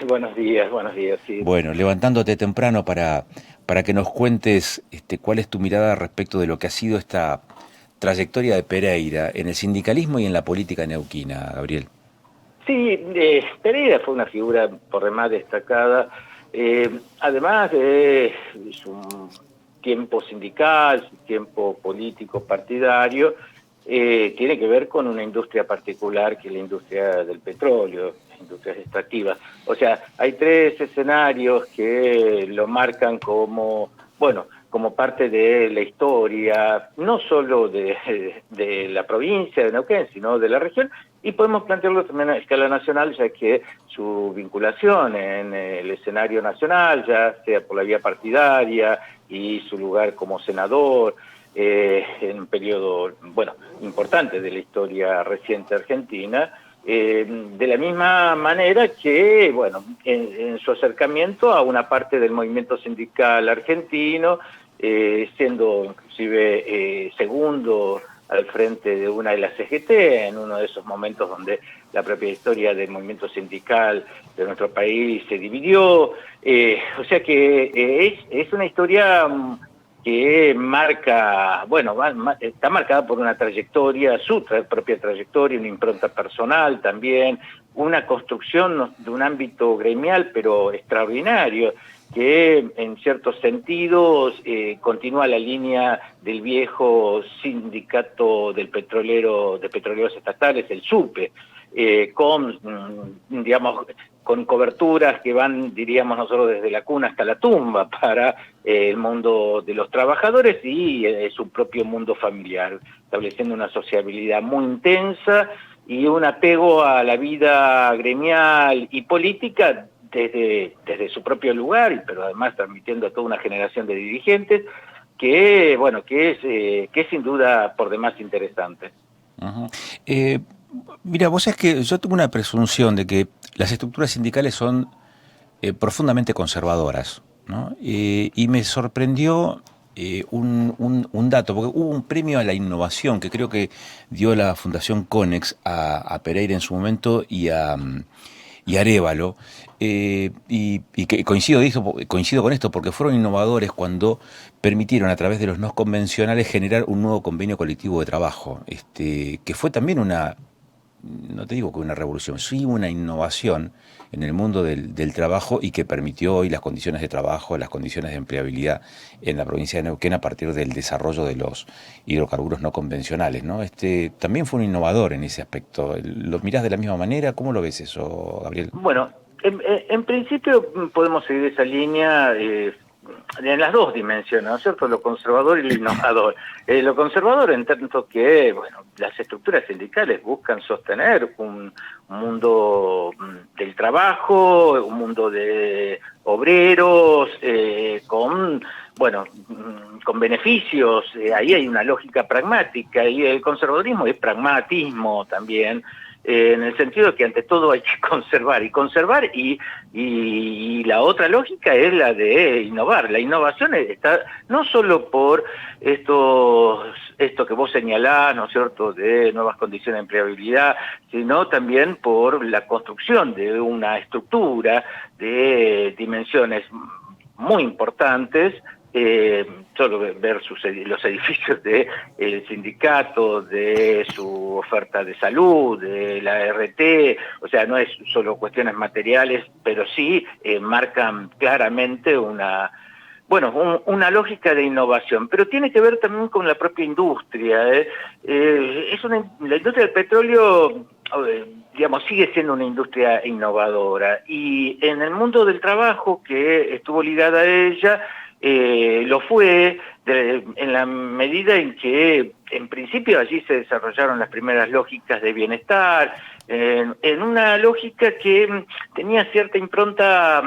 Buenos días, sí. Bueno, levantándote temprano para que nos cuentes cuál es tu mirada respecto de lo que ha sido esta trayectoria de Pereira en el sindicalismo y en la política neuquina, Gabriel. Sí, Pereira fue una figura por demás destacada, además de su tiempo sindical, su tiempo político partidario, tiene que ver con una industria particular que es la industria del petróleo, las industrias extractivas. O sea, hay tres escenarios que lo marcan como, bueno, como parte de la historia, no solo de la provincia de Neuquén, sino de la región, y podemos plantearlo también a escala nacional, ya que su vinculación en el escenario nacional, ya sea por la vía partidaria y su lugar como senador, en un periodo, bueno, importante de la historia reciente argentina, de la misma manera que, bueno, en su acercamiento a una parte del movimiento sindical argentino, siendo inclusive segundo al frente de una de las CGT, en uno de esos momentos donde la propia historia del movimiento sindical de nuestro país se dividió. O sea que es una historia que marca, bueno, está marcada por una trayectoria, propia trayectoria, una impronta personal también, una construcción de un ámbito gremial, pero extraordinario, que en ciertos sentidos continúa la línea del viejo sindicato del petrolero, de petroleros estatales, el SUPE, con, digamos, con coberturas que van, diríamos nosotros, desde la cuna hasta la tumba para el mundo de los trabajadores y su propio mundo familiar, estableciendo una sociabilidad muy intensa y un apego a la vida gremial y política desde su propio lugar, pero además transmitiendo a toda una generación de dirigentes, que, bueno, que es sin duda por demás interesante. Ujú. Eh, Mira, vos sabés que yo tengo una presunción de que las estructuras sindicales son profundamente conservadoras, ¿no? Y me sorprendió un dato, porque hubo un premio a la innovación que creo que dio la Fundación Conex a Pereira en su momento y Arévalo, y que coincido con esto porque fueron innovadores cuando permitieron a través de los no convencionales generar un nuevo convenio colectivo de trabajo, que fue también no te digo que una revolución, sí una innovación en el mundo del trabajo y que permitió hoy las condiciones de trabajo, las condiciones de empleabilidad en la provincia de Neuquén a partir del desarrollo de los hidrocarburos no convencionales, ¿no? También fue un innovador en ese aspecto. ¿Lo mirás de la misma manera? ¿Cómo lo ves eso, Gabriel? Bueno, en principio podemos seguir esa línea en las dos dimensiones, ¿no es cierto? Lo conservador y lo innovador. Lo conservador en tanto que, bueno, las estructuras sindicales buscan sostener un mundo del trabajo, un mundo de obreros, con, bueno, con beneficios. Ahí hay una lógica pragmática y el conservadurismo es pragmatismo también, en el sentido de que ante todo hay que conservar y la otra lógica es la de innovar. La innovación está no solo por esto que vos señalás, ¿no es cierto?, de nuevas condiciones de empleabilidad, sino también por la construcción de una estructura de dimensiones muy importantes, solo ver los edificios del sindicato, de su oferta de salud, de la RT, o sea, no es solo cuestiones materiales, pero sí marcan claramente una lógica de innovación, pero tiene que ver también con la propia industria. La industria del petróleo, digamos, sigue siendo una industria innovadora y en el mundo del trabajo que estuvo ligada a ella, lo fue en la medida en que en principio allí se desarrollaron las primeras lógicas de bienestar, en una lógica que tenía cierta impronta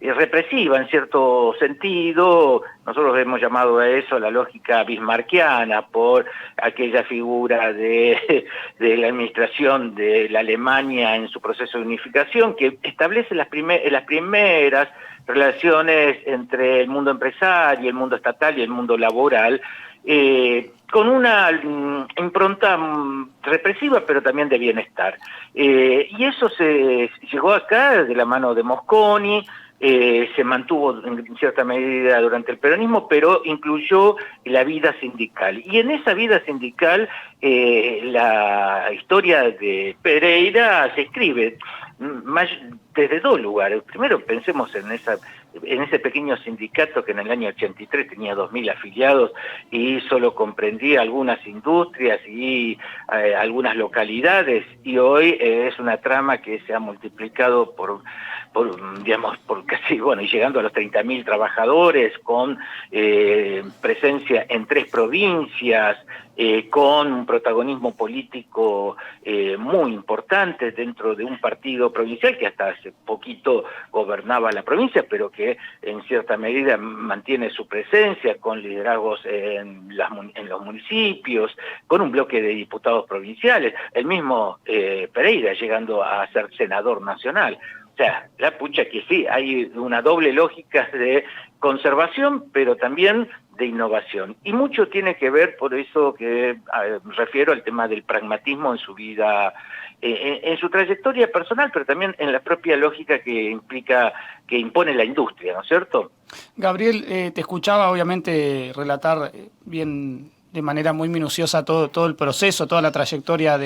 represiva en cierto sentido. Nosotros hemos llamado a eso la lógica bismarckiana por aquella figura de la administración de la Alemania en su proceso de unificación, que establece las primeras relaciones entre el mundo empresario, el mundo estatal y el mundo laboral, con una impronta represiva, pero también de bienestar. Y eso se llegó acá de la mano de Mosconi, se mantuvo en cierta medida durante el peronismo, pero incluyó la vida sindical. Y en esa vida sindical la historia de Pereira se escribe desde dos lugares. Primero pensemos en ese pequeño sindicato que en el año 83 tenía 2.000 afiliados y solo comprendía algunas industrias y algunas localidades, y hoy es una trama que se ha multiplicado por casi, bueno, y llegando a los 30.000 trabajadores, con presencia en 3 provincias, con un protagonismo político muy importante dentro de un partido provincial que hasta hace poquito gobernaba la provincia, pero que en cierta medida mantiene su presencia, con liderazgos en los municipios, con un bloque de diputados provinciales, el mismo Pereira llegando a ser senador nacional. O sea, la pucha que sí, hay una doble lógica de conservación, pero también de innovación. Y mucho tiene que ver, por eso que refiero al tema del pragmatismo en su vida, en su trayectoria personal, pero también en la propia lógica que impone la industria, ¿no es cierto? Gabriel, te escuchaba obviamente relatar bien, de manera muy minuciosa todo el proceso, toda la trayectoria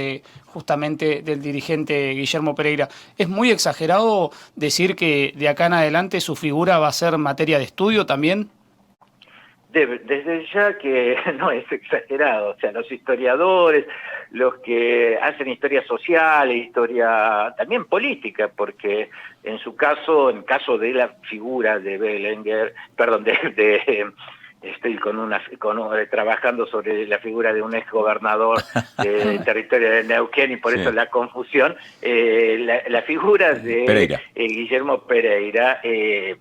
justamente del dirigente Guillermo Pereira. ¿Es muy exagerado decir que de acá en adelante su figura va a ser materia de estudio también? Desde ya que no es exagerado, o sea, los historiadores, los que hacen historia social, historia también política, porque en su caso, en caso de la figura de Belenguer, perdón, estoy trabajando sobre la figura de un exgobernador del territorio de Neuquén y por eso la confusión. La figura de Guillermo Pereira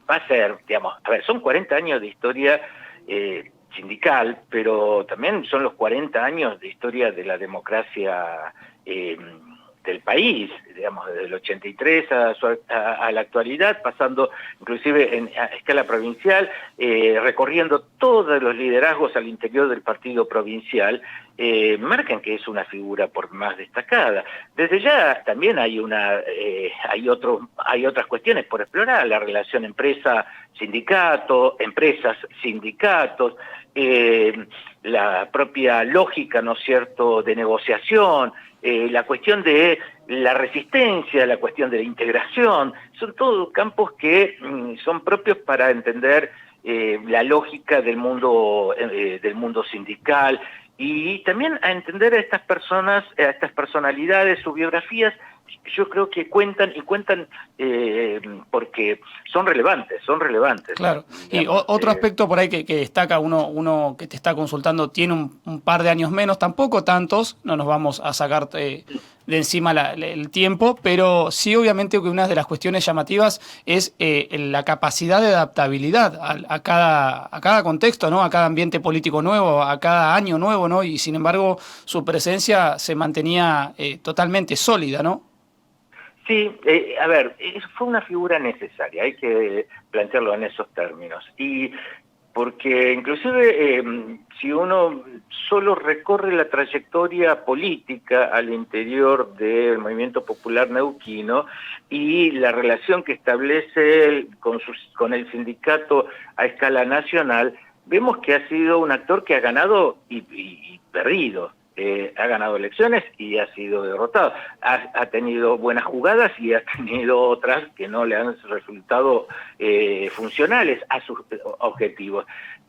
va a ser, digamos, a ver, son 40 años de historia sindical, pero también son los 40 años de historia de la democracia del país, digamos, desde el 83 a la actualidad, pasando inclusive a escala provincial, recorriendo todos los liderazgos al interior del partido provincial, marcan que es una figura por más destacada. Desde ya también hay otras cuestiones por explorar, la relación empresa-sindicato, empresas-sindicatos, la propia lógica, ¿no es cierto?, de negociación, la cuestión de la resistencia, la cuestión de la integración, son todos campos que son propios para entender la lógica del mundo sindical, y también a entender a estas personas, a estas personalidades, sus biografías. Yo creo que cuentan porque son relevantes. Claro. Y otro aspecto por ahí que destaca uno que te está consultando, tiene un par de años menos, tampoco tantos, no nos vamos a sacar de encima el tiempo, pero sí obviamente que una de las cuestiones llamativas es la capacidad de adaptabilidad a cada contexto, ¿no? A cada ambiente político nuevo, a cada año nuevo, ¿no? Y sin embargo su presencia se mantenía totalmente sólida, ¿no? Sí, a ver, fue una figura necesaria, hay que plantearlo en esos términos. Y porque inclusive si uno solo recorre la trayectoria política al interior del movimiento popular neuquino y la relación que establece con el sindicato a escala nacional, vemos que ha sido un actor que ha ganado y perdido. Ha ganado elecciones y ha sido derrotado. Ha tenido buenas jugadas y ha tenido otras que no le han resultado funcionales a sus objetivos.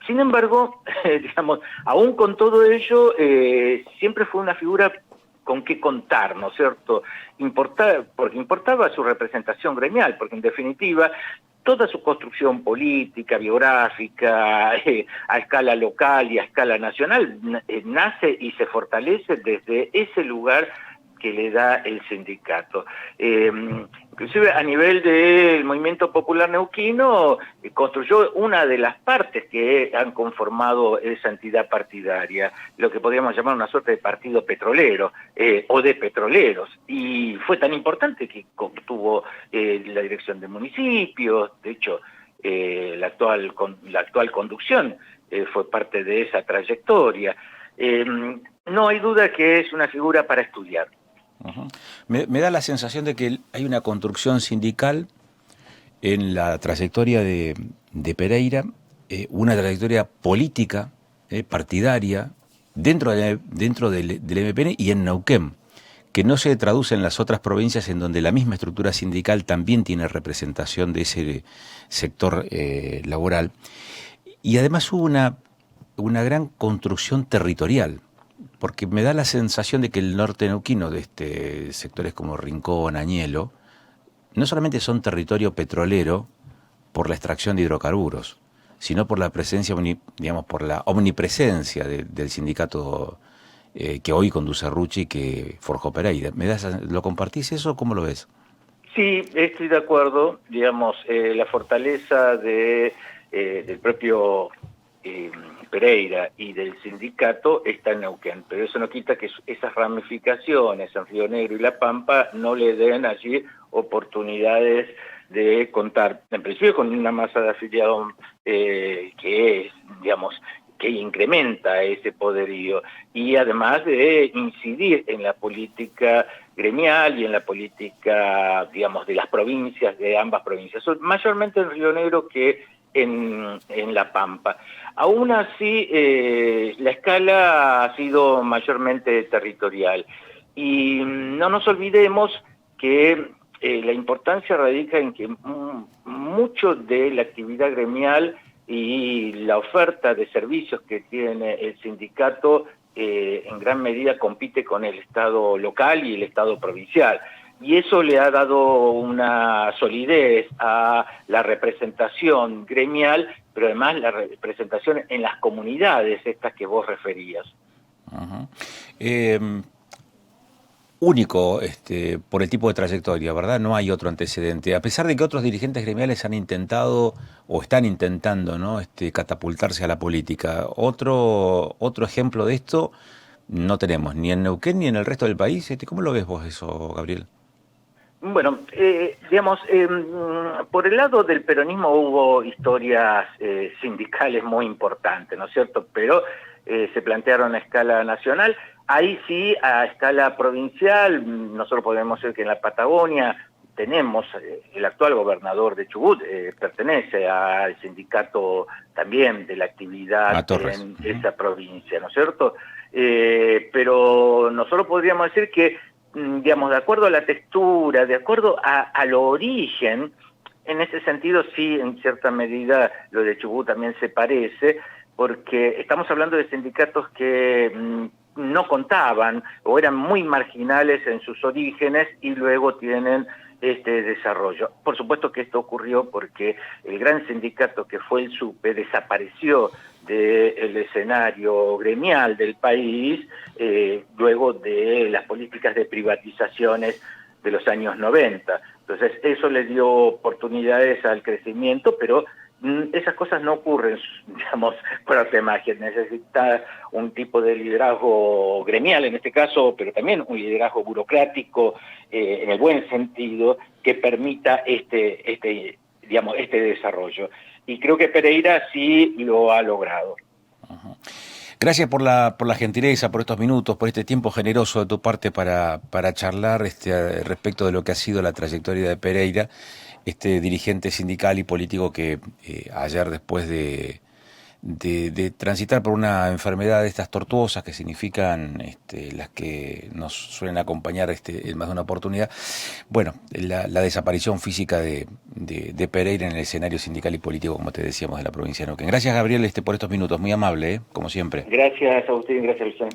Sin embargo, digamos, aún con todo ello, siempre fue una figura con qué contar, ¿no es cierto? Porque importaba su representación gremial, porque en definitiva toda su construcción política, biográfica, a escala local y a escala nacional, nace y se fortalece desde ese lugar que le da el sindicato. Inclusive a nivel del movimiento popular neuquino, construyó una de las partes que han conformado esa entidad partidaria, lo que podríamos llamar una suerte de partido petrolero, o de petroleros, y fue tan importante que obtuvo la dirección de municipios. De hecho, la actual conducción fue parte de esa trayectoria. No hay duda que es una figura para estudiar. Uh-huh. Me da la sensación de que hay una construcción sindical en la trayectoria de Pereira, una trayectoria política, partidaria, dentro del MPN y en Neuquén, que no se traduce en las otras provincias en donde la misma estructura sindical también tiene representación de ese sector laboral. Y además hubo una gran construcción territorial, porque me da la sensación de que el norte neuquino, de sectores como Rincón, Añelo, no solamente son territorio petrolero por la extracción de hidrocarburos, sino por la presencia, digamos, por la omnipresencia del sindicato que hoy conduce Rucci y que forjó Pereira. ¿Lo compartís eso? ¿Cómo lo ves? Sí, estoy de acuerdo. Digamos, la fortaleza del propio Pereira y del sindicato está en Neuquén, pero eso no quita que esas ramificaciones en Río Negro y La Pampa no le den allí oportunidades de contar, en principio, con una masa de afiliados que es, digamos, que incrementa ese poderío y además de incidir en la política gremial y en la política, digamos, de las provincias, de ambas provincias, mayormente en Río Negro que en La Pampa. Aún así, la escala ha sido mayormente territorial y no nos olvidemos que la importancia radica en que mucho de la actividad gremial y la oferta de servicios que tiene el sindicato en gran medida compite con el Estado local y el Estado provincial. Y eso le ha dado una solidez a la representación gremial, pero además la representación en las comunidades estas que vos referías. Uh-huh. Único por el tipo de trayectoria, ¿verdad? No hay otro antecedente. A pesar de que otros dirigentes gremiales han intentado o están intentando, ¿no? Catapultarse a la política. Otro ejemplo de esto no tenemos, ni en Neuquén ni en el resto del país. ¿Cómo lo ves vos eso, Gabriel? Bueno, digamos, por el lado del peronismo hubo historias sindicales muy importantes, ¿no es cierto? Pero se plantearon a escala nacional. Ahí sí, a escala provincial, nosotros podemos decir que en la Patagonia tenemos, el actual gobernador de Chubut pertenece al sindicato también de la actividad en esa provincia, ¿no es cierto? Pero nosotros podríamos decir que, digamos, de acuerdo a la textura, de acuerdo al origen, en ese sentido sí, en cierta medida, lo de Chubut también se parece, porque estamos hablando de sindicatos que no contaban o eran muy marginales en sus orígenes y luego tienen este desarrollo. Por supuesto que esto ocurrió porque el gran sindicato que fue el SUPE desapareció del escenario gremial del país luego de las políticas de privatizaciones de los años 90. Entonces eso le dio oportunidades al crecimiento, pero esas cosas no ocurren, digamos, por arte de magia. Necesita un tipo de liderazgo gremial en este caso, pero también un liderazgo burocrático en el buen sentido que permita digamos, este desarrollo. Y creo que Pereira sí lo ha logrado. Uh-huh. Gracias por la gentileza, por estos minutos, por este tiempo generoso de tu parte para charlar respecto de lo que ha sido la trayectoria de Pereira, dirigente sindical y político que ayer, después de transitar por una enfermedad de estas tortuosas que significan las que nos suelen acompañar en más de una oportunidad, bueno, la desaparición física de Pereira en el escenario sindical y político, como te decíamos, de la provincia de Neuquén. Gracias, Gabriel, por estos minutos, muy amable, como siempre. Gracias, Agustín, gracias, Luciano.